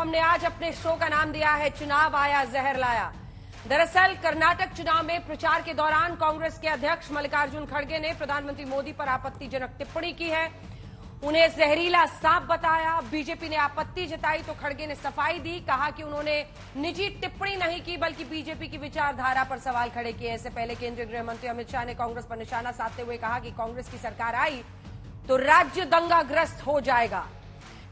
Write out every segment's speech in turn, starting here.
हमने आज अपने शो का नाम दिया है चुनाव आया जहर लाया। दरअसल कर्नाटक चुनाव में प्रचार के दौरान कांग्रेस के अध्यक्ष मल्लिकार्जुन खड़गे ने प्रधानमंत्री मोदी पर आपत्तिजनक टिप्पणी की है, उन्हें जहरीला सांप बताया। बीजेपी ने आपत्ति जताई तो खड़गे ने सफाई दी, कहा कि उन्होंने निजी टिप्पणी नहीं की बल्कि बीजेपी की विचारधारा पर सवाल खड़े किए। इससे पहले केंद्रीय गृह मंत्री अमित शाह ने कांग्रेस पर निशाना साधते हुए कहा कि कांग्रेस की सरकार आई तो राज्य दंगाग्रस्त हो जाएगा।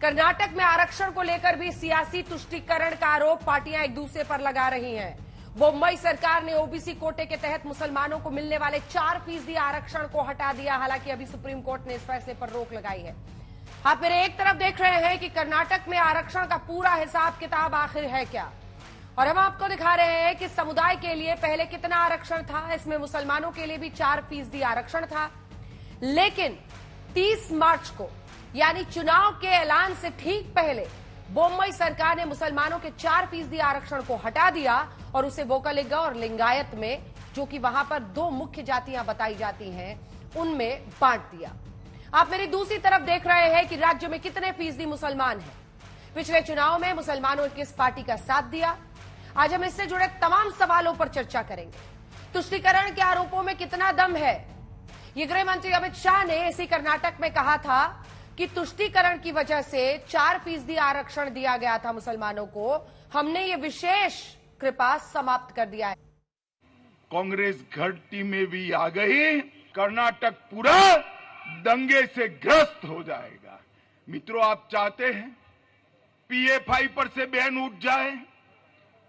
कर्नाटक में आरक्षण को लेकर भी सियासी तुष्टीकरण का आरोप पार्टियां एक दूसरे पर लगा रही हैं। मुंबई सरकार ने ओबीसी कोटे के तहत मुसलमानों को मिलने वाले 4% आरक्षण को हटा दिया, हालांकि अभी सुप्रीम कोर्ट ने इस फैसले पर रोक लगाई है। आप मेरे एक तरफ देख रहे हैं कि कर्नाटक में आरक्षण का पूरा हिसाब किताब आखिर है क्या, और हम आपको दिखा रहे हैं कि समुदाय के लिए पहले कितना आरक्षण था। इसमें मुसलमानों के लिए भी 4% आरक्षण था, लेकिन 30 मार्च को यानी चुनाव के ऐलान से ठीक पहले मुंबई सरकार ने मुसलमानों के 4% आरक्षण को हटा दिया और उसे वोकलिंग और लिंगायत में, जो कि वहां पर 2 मुख्य जातियां बताई जाती हैं, उनमें बांट दिया। आप मेरी दूसरी तरफ देख रहे हैं कि राज्य में कितने फीसदी मुसलमान हैं। पिछले चुनाव में मुसलमानों ने किस पार्टी का साथ दिया, आज हम इससे जुड़े तमाम सवालों पर चर्चा करेंगे। तुष्टीकरण के आरोपों में कितना दम है, ये गृह मंत्री अमित शाह ने इसी कर्नाटक में कहा था कि तुष्टीकरण की वजह से 4% आरक्षण दिया गया था मुसलमानों को, हमने ये विशेष कृपा समाप्त कर दिया है। कांग्रेस घाटी में भी आ गई, कर्नाटक पूरा दंगे से ग्रस्त हो जाएगा। मित्रों, आप चाहते हैं PF पर से बैन उठ जाए,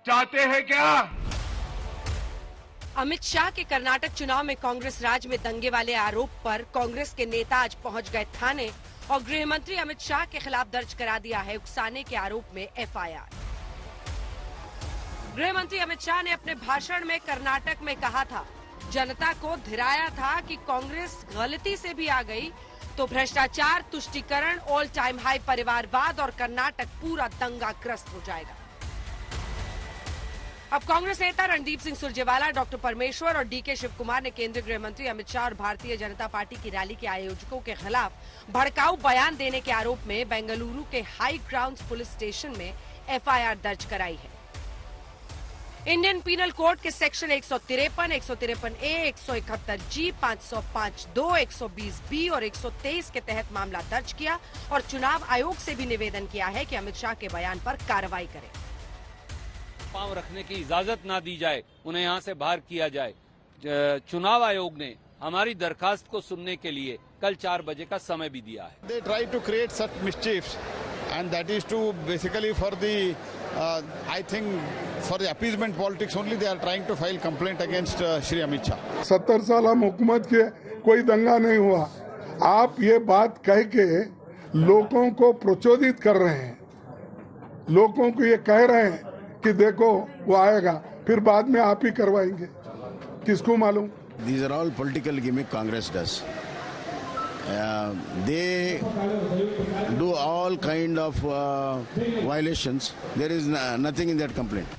चाहते हैं क्या? अमित शाह के कर्नाटक चुनाव में कांग्रेस राज में दंगे वाले आरोप पर कांग्रेस के नेता आज पहुंच गए थाने और गृह मंत्री अमित शाह के खिलाफ दर्ज करा दिया है उकसाने के आरोप में FIR। गृह मंत्री अमित शाह ने अपने भाषण में कर्नाटक में कहा था, जनता को धिराया था कि कांग्रेस गलती से भी आ गई तो भ्रष्टाचार, तुष्टीकरण, ऑल टाइम हाई परिवारवाद और कर्नाटक पूरा दंगाग्रस्त हो जाएगा। अब कांग्रेस नेता रणदीप सिंह सुरजेवाला, डॉक्टर परमेश्वर और DK शिव कुमार ने केंद्रीय गृह मंत्री अमित शाह और भारतीय जनता पार्टी की रैली के आयोजकों के खिलाफ भड़काऊ बयान देने के आरोप में बेंगलुरु के हाई ग्राउंड्स पुलिस स्टेशन में FIR दर्ज कराई है। इंडियन पीनल कोड के सेक्शन 153, 153A, 171G, 505(2), 120B और 123 के तहत मामला दर्ज किया और चुनाव आयोग से भी निवेदन किया है कि अमित शाह के बयान पर कार्रवाई करें। पांव रखने की इजाजत ना दी जाए, उन्हें यहां से बाहर किया जाए। चुनाव आयोग ने हमारी दरखास्त को सुनने के लिए कल 4 बजे का समय भी दिया है। They try to create such mischiefs and that is to basically for the I think for the appeasement politics only they are trying to file complaint against Shri Amit Shah। 70 साल हम हुकूमत के कोई दंगा नहीं हुआ, आप ये बात कह के लोगों को प्रचोदित कर रहे हैं, लोगों को ये कह रहे हैं कि देखो वो आएगा, फिर बाद में आप ही करवाएंगे, किसको मालूम। These are all political gimmick Congress does। They do all kind of violations। There is nothing in that complaint।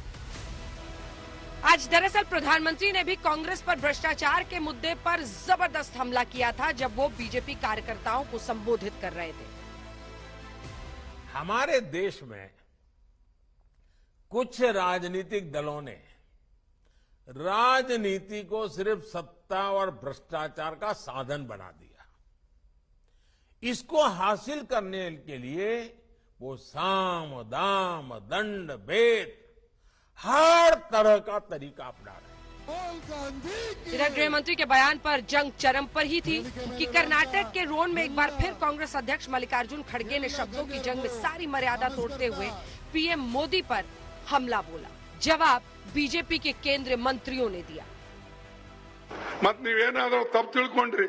आज दरअसल प्रधानमंत्री ने भी कांग्रेस पर भ्रष्टाचार के मुद्दे पर जबरदस्त हमला किया था जब वो बीजेपी कार्यकर्ताओं को संबोधित कर रहे थे। हमारे देश में कुछ राजनीतिक दलों ने राजनीति को सिर्फ सत्ता और भ्रष्टाचार का साधन बना दिया। इसको हासिल करने के लिए वो साम, दाम, दंड, भेद हर तरह का तरीका अपना रहे हैं। इधर गृह मंत्री के बयान पर जंग चरम पर ही थी कि कर्नाटक के रोन में एक बार फिर कांग्रेस अध्यक्ष मल्लिकार्जुन खड़गे ने शब्दों की जंग में सारी मर्यादा तोड़ते हुए PM मोदी पर हमला बोला। जवाब बीजेपी के केंद्रीय मंत्रियों ने दिया। मत ನೀವೇನಾದರೂ ತಪ್ಪು ತಿಳ್ಕೊಂಡ್ರಿ,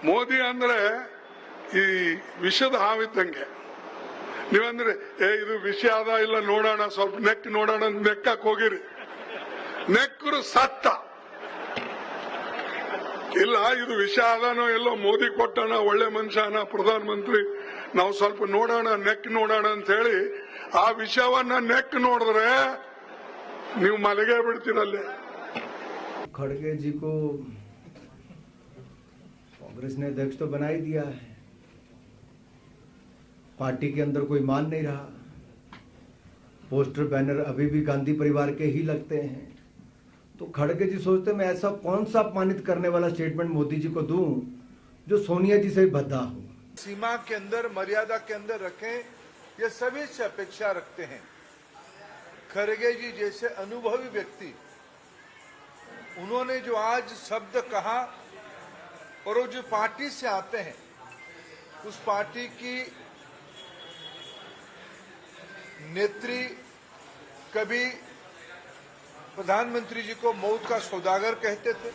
ಮೋದಿ ಅಂದ್ರೆ ಈ ವಿಷದ ಹಾವಿದ್ದಂಗೆ, ನೀವಂದ್ರೆ ಇದು ವಿಷ ಅದ ಇಲ್ಲ ನೋಡೋಣ, ಸ್ವಲ್ಪ ನೆಕ್ ನೋಡೋಣ ನೆಕ್ಕಕ್ಕೆ ಹೋಗಿರಿ, ನೆಕ್ಕರು ಸತ್ತ ಇಲ್ಲ, ಇದು ವಿಷ ಅದಾನೋ ಎಲ್ಲೋ ಮೋದಿ ಕೊಟ್ಟಣ, ಒಳ್ಳೆ ಮನುಷ್ಯನ ಪ್ರಧಾನ ಮಂತ್ರಿ, ನಾವು ಸ್ವಲ್ಪ ನೋಡೋಣ ನೆಕ್ ನೋಡೋಣ ಅಂತ ಹೇಳಿ ಆ ವಿಷಯವನ್ನ ನೆಕ್ ನೋಡಿದ್ರೆ ನೀವು ಮಲಗೇ ಬಿಡ್ತೀರಲ್ಲೇ। खड़गे जी को कांग्रेस ने अध्यक्ष तो बना ही दिया है, पार्टी के अंदर कोई मान नहीं रहा। पोस्टर बैनर अभी भी गांधी परिवार के ही लगते हैं। तो खड़गे जी सोचते मैं ऐसा कौन सा अपमानित करने वाला स्टेटमेंट मोदी जी को दूं जो सोनिया जी से बद्धा हो। सीमा के अंदर, मर्यादा के अंदर रखें, ये सभी से अपेक्षा रखते हैं। खड़गे जी जैसे अनुभवी व्यक्ति, उन्होंने जो आज शब्द कहा और वो जो पार्टी से आते हैं, उस पार्टी की नेत्री कभी प्रधानमंत्री जी को मौत का सौदागर कहते थे।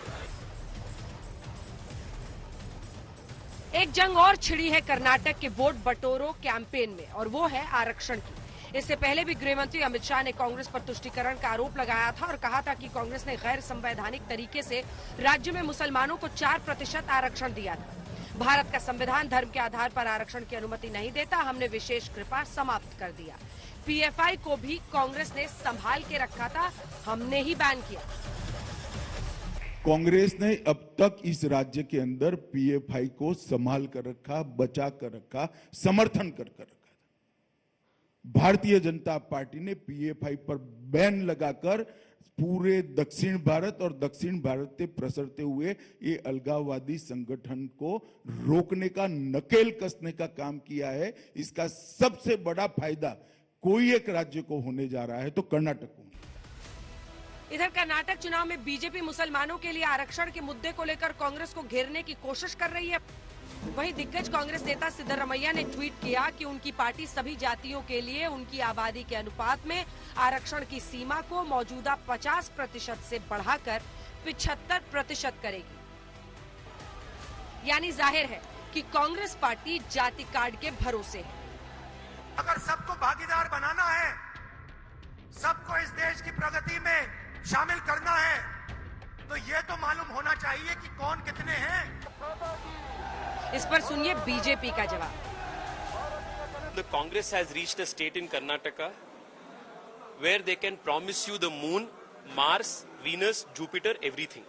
एक जंग और छिड़ी है कर्नाटक के वोट बटोरो कैंपेन में, और वो है आरक्षण की। इससे पहले भी गृह मंत्री अमित शाह ने कांग्रेस पर तुष्टीकरण का आरोप लगाया था और कहा था कि कांग्रेस ने गैर संवैधानिक तरीके से राज्य में मुसलमानों को 4% आरक्षण दिया था। भारत का संविधान धर्म के आधार पर आरक्षण की अनुमति नहीं देता, हमने विशेष कृपा समाप्त कर दिया। पीएफआई को भी कांग्रेस ने संभाल के रखा था, हमने ही बैन किया। कांग्रेस ने अब तक इस राज्य के अंदर पीएफआई को संभाल कर रखा, बचा कर रखा, समर्थन कर रखा। भारतीय जनता पार्टी ने पीएफआई पर बैन लगाकर पूरे दक्षिण भारत और दक्षिण भारत से प्रसरते हुए ये अलगाववादी संगठन को रोकने का, नकेल कसने का काम किया है। इसका सबसे बड़ा फायदा कोई एक राज्य को होने जा रहा है तो कर्नाटक को। इधर कर्नाटक चुनाव में बीजेपी मुसलमानों के लिए आरक्षण के मुद्दे को लेकर कांग्रेस को घेरने की कोशिश कर रही है। वहीं दिग्गज कांग्रेस नेता सिद्धरमैया ने ट्वीट किया कि उनकी पार्टी सभी जातियों के लिए उनकी आबादी के अनुपात में आरक्षण की सीमा को मौजूदा 50% से बढ़ाकर 75% करेगी। यानी जाहिर है कि कांग्रेस पार्टी जाति कार्ड के भरोसे है। अगर सबको भागीदार बनाना है, सबको इस देश की प्रगति में शामिल करना है, तो ये तो मालूम होना चाहिए कि कौन कितने हैं। इस पर सुनिए बीजेपी का जवाब। The Congress has reached a state in Karnataka where they can promise you the moon, Mars, Venus, Jupiter, everything.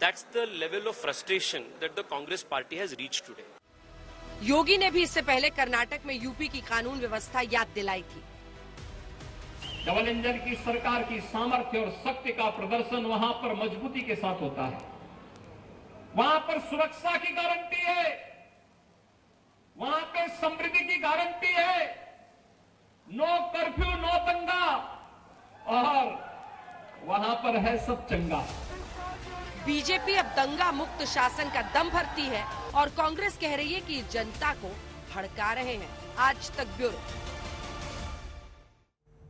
That's the level of frustration that the Congress party has reached today. योगी ने भी इससे पहले कर्नाटक में UP की कानून व्यवस्था याद दिलाई थी। डबल इंजन की सरकार की सामर्थ्य और शक्ति का प्रदर्शन वहां पर मजबूती के साथ होता है। वहां पर सुरक्षा की गारंटी है, वहां पे समृद्धि की गारंटी है, नो कर्फ्यू, नो दंगा, और वहां पर है सब चंगा। बीजेपी अब दंगा मुक्त शासन का दम भरती है और कांग्रेस कह रही है कि जनता को भड़का रहे हैं। आज तक ब्यूरो।